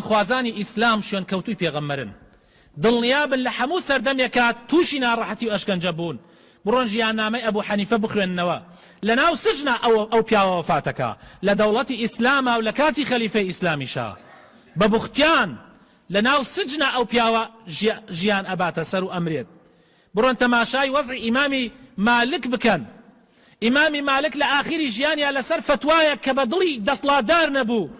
خوازانی ئیسلام شوێن کەوتوی پێغەمبەرن دڵنیابن لە هەموو سەردەمێکە تووشی ناڕەحەتی و ئەشکەنجە بوون بڕۆن ژیاننامەی ئەبوو حەنیفە بخوێننەوە لەناو سژنە ئەو پیاوە وەفاتەکە لە دەوڵەتی ئیسلامە و لە کاتی خەلیفەی ئیسلامیشا بە بوختیان لەناو سجنە ئەو پیاوە ژیان ئەباتە سەر و ئەمرێت بڕۆن تەماشای وەزعی ئیمامی مالک بکەن ئیمامی مالک لە ئاخری ژیانیان لەسەر فتوایە کە بە دڵی دەسڵاتدار نەبوو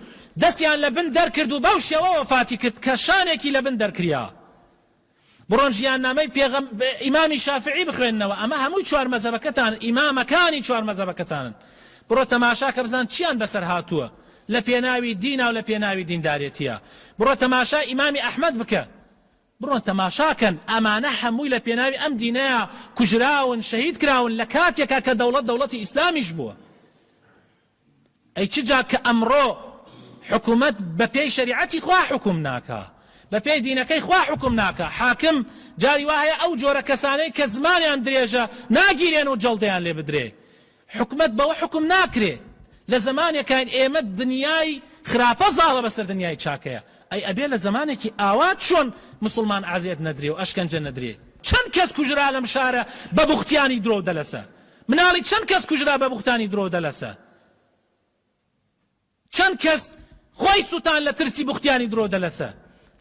دەستیان لە بن دەرکرد و بەو شێوە وەفاتی کرد کە شانێکی لە بن دەرکریا بڕۆن ژیاننامەی ئیمامی شافعی بخوێننەوە ئەمە هەمووی چوار مەزهبەکەتان ئیمامەکانی چوار مەزهبەکەتانن بڕۆ تەماشا کە بزان چیان بەسەر هاتووە لە پێناوی دینە و لە پێناوی دیندارێتیە بڕۆ تەماشا ئیمامی ئەحمەد بکە بڕۆن تەماشاکەن ئەمانە هەمووی لە پێناوی ئەم دینەیە کوژراون شەهید کراون لە کاتێکا کە دەوڵەتی ئیسلامیش بووە ئەی چ جا کە ئەمڕۆ حکومت بە پێی شریعەتی خوا حکم ناکا بە پێی دینەکەی خوا حکم ناکا حاکم جاری وایە ئەو جۆرە کەسانەی کە زمانیان درێژە ناگیرێن و جەڵدەیان لێ بدرێ حکومت بەوە حکم ناکرێ لە زمانێکان ئێمە دنیای خراپە زاڵە بەسەر دنیای چاکەیە ئەی ئەبێ لە زمانێکی ئاوات چۆن مسلمان عازیەت نەدرێ و ئەشکەنجە نەدرێ چەند کەس کوژرا لەم شارە بە بوختیانی درۆ دەلەسە مناڵی چەند کەس کوژرا بە بوختانی درۆ دەلەسە چەند کەس خۆی سوتان لە ترسی بوختیانی درۆ دەلەسە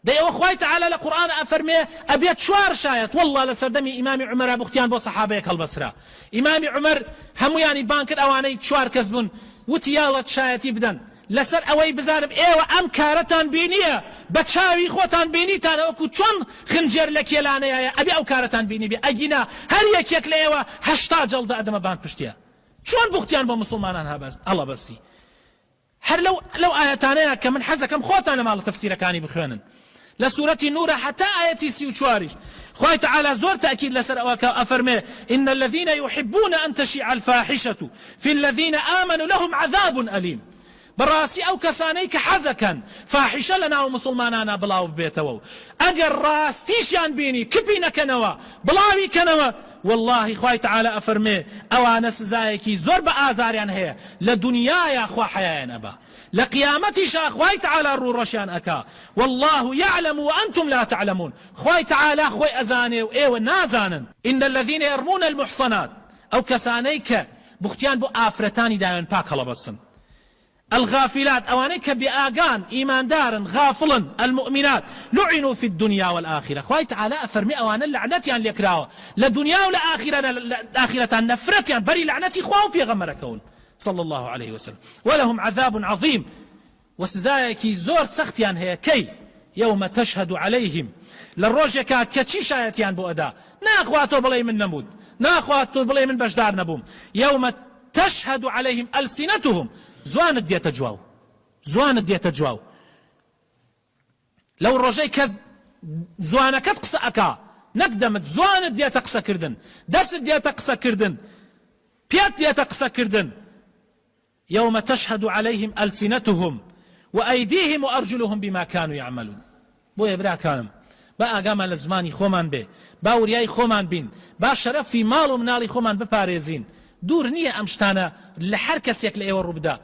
دەیەوە خوای تەعالی لە قورئان ئەفەرمێ ئەبێت چوار شایەت والله لە سەردەمی ئیمامی عومەرە بوختیان بۆ سەحابەیەک هەڵبەسرا ئیمامی عومەر هەموویانی بان کرد ئەوانەی چوار کەس بوون وتی یاڵە شایەتی بدەن لەسەر ئەوەی بزانم ئێوە ئەم کارەتان بینیە بە چاوی خۆتان بینیتانە وەکو چۆن خنجێر لە کێلانەیە ئەبێ ئەو کارەتان بینی بێ ئەگینا هەر یەکێک لە ئێوە 80 جەڵدە ئەدەمە بان پشتیە چۆن بوختیان بۆ مسلمانان هەڵەبەسی هەر لەو ئاەتانەیە کە من حەزەکەم خۆتان لە ماڵە تەفسیرەکانی بخوێنن لە سورەتی نورە حتا ئاەتی 34 خوای تعالی زۆر تأکید لەسەر ئەوەکە ئەفەرمێ إن الذين يحبون أن تشيع الفاحشة في الذين آمنوا لهم عذاب أليم بەڕاستی ئەو کەسانەی کە حەزەکەن فاحیشە لە ناو مسلمانانە بڵاو بێتەوە ئەگەر ڕاستیشیان بینی کپی نەکەنەوە بڵاوی کەنەوە والله خوای تعالی ئەفەرمێ ئەوانە سزایەکی زۆر بە ئازاریان هەیە لە دنیایە خوا حەیایان ئەبا لە قیامەتیشا خوای تعالی ڕوڕەشیان ئەکا والله يعلم وأنتم لا تعلمون خوای تعالی خۆی ئەزانێ و ئێوە نازانن إن الذين يرمون المحصنات ئەو کەسانەی کە بوختیان بۆ ئافرەتانی دایان پاک هەڵەبەسن الغافلات اواني كبياغان ايمان دارن غافلن المؤمنات لعنوا في الدنيا والاخره خوي تعالى افرمي اوان لعنتي ان لكراو لدنيا والاخره نفرتي بري لعنتي خواو في غمركون صلى الله عليه وسلم ولهم عذاب عظيم وسزايكي زور سختيان هي كي يوم تشهد عليهم للروجكا كتشي شايتيان بو ادا ناخواتو بلاي من نمود ناخواتو بلاي من بشدار نبوم يوم تشهد عليهم السنتهم زوانت ديتا جواو زوانت ديتا جواو لو الرجاي كز زوانك تقصى أكا نقدمت زوانت ديتا قصى كردن دست ديتا قصى كردن بيات ديتا قصى كردن يوم تشهد عليهم ألسنتهم وأيديهم وأرجلهم بما كانوا يعملون بو يبرا كانم با أقام لزماني خومان بي با ورياي خومان بين با شرف في مال ومنالي خومان بپاريزين دوور نییە ئەم شتانە لە هەر کەسێک لە ئێوە ڕووبدا